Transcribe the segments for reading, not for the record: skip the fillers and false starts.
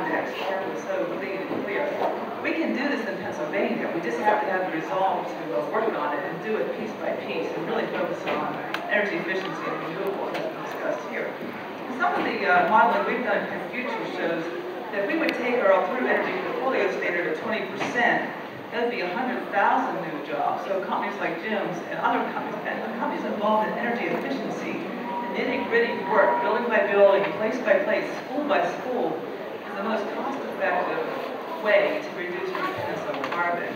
context, carbon is so clean and clear. We can do this in Pennsylvania. We just have to have the resolve to work on it and do it piece by piece and really focus on energy efficiency and renewables as we discussed here. And some of the modeling we've done in Future shows that if we would take our alternative energy portfolio standard to 20%, that would be 100,000 new jobs. So companies like Jim's and other companies involved in energy efficiency, the nitty-gritty work, building by building, place by place, school by school, is the most cost-effective way to reduce dependence on carbon.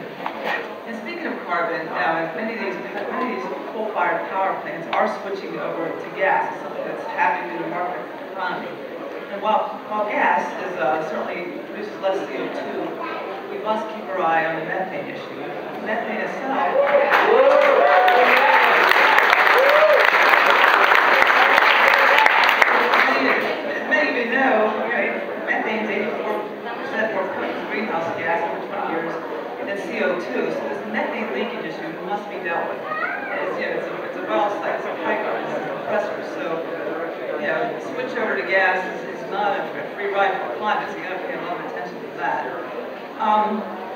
And speaking of carbon, many of these coal-fired power plants are switching over to gas. It's something that's happening in the market economy. And while gas is certainly produces less CO2, we must keep our eye on the methane issue. Methane itself. Many of you know, methane is 84% more potent greenhouse gas over 20 years than CO2. So this methane leakage issue must be dealt with. It's a well site, it's a pipeline, it's a compressor. So, switch over to gas is not a free ride for climate, so you have to pay a lot of attention to that.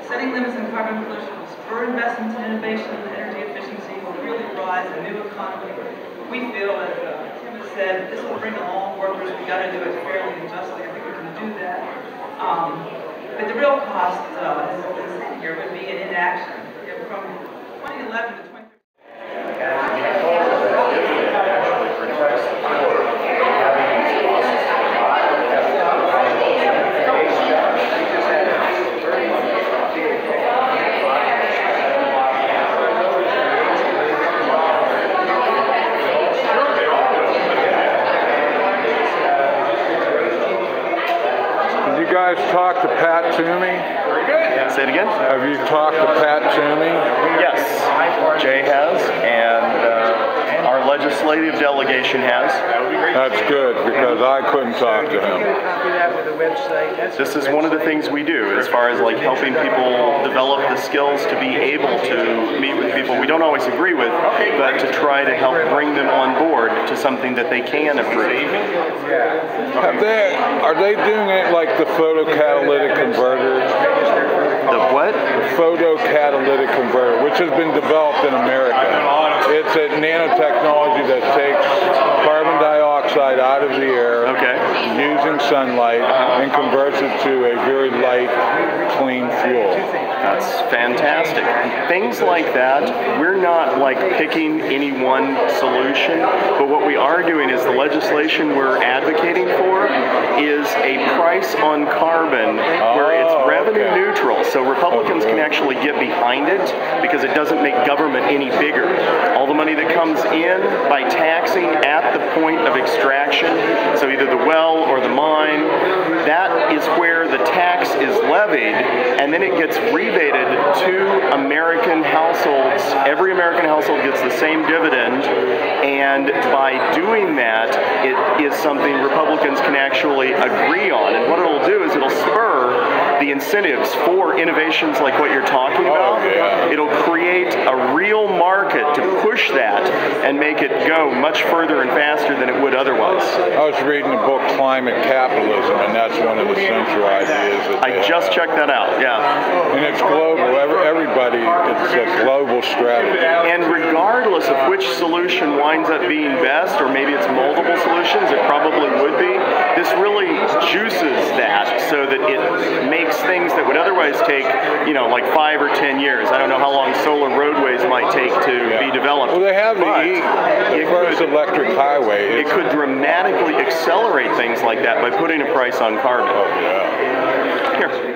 Setting limits in carbon pollution will spur investments in innovation and energy efficiency will really rise a new economy. We feel, as Tim has said, this will bring along workers. We got to do it fairly and justly. I think we can do that. But the real cost, as said here, would be in inaction. From 2011 to 2015. You guys talked to Pat Toomey? Very good. Say it again. Have you talked to Pat Toomey? Yes, Jay has, and our legislative delegation has. That's good, because I couldn't talk to him. This is one of the things we do as far as like helping people develop the skills to be able to meet with people we don't always agree with, but to try to help bring them on board to something that they can approve. Are they doing it like the photocatalytic converter? The what? The photocatalytic converter, which has been developed in America. It's a nanotechnology that takes carbon dioxide out of the air using sunlight and converts it to a very light, clean fuel. That's fantastic. Things like that, we're not like picking any one solution, but what we are doing is the legislation we're advocating for is a price on carbon where it's revenue neutral. So Republicans can actually get behind it because it doesn't make government any bigger. All the money that comes in by taxing at the point of extraction, so either the well or the mine, that is where the tax is levied, and then it gets rebated to American households. Every American household gets the same dividend, and by doing that, it is something Republicans can actually agree on. And what it'll do is it'll spur the incentives for innovations like what you're talking about. It'll create a real market to push that and make it go much further and faster than it would otherwise. I was reading the book Climate Capitalism, and that's one of the central ideas. I just checked that out, And it's global. Everybody, it's a global strategy. And regardless of which solution winds up being best, or maybe it's multiple solutions, it probably would be, this really juices that so that it makes things that would otherwise take, like 5 or 10 years. I don't know how long solar roadways might take to be developed. Well, they have the first electric highway. It could dramatically accelerate things like that by putting a price on carbon. Oh, yeah. Here.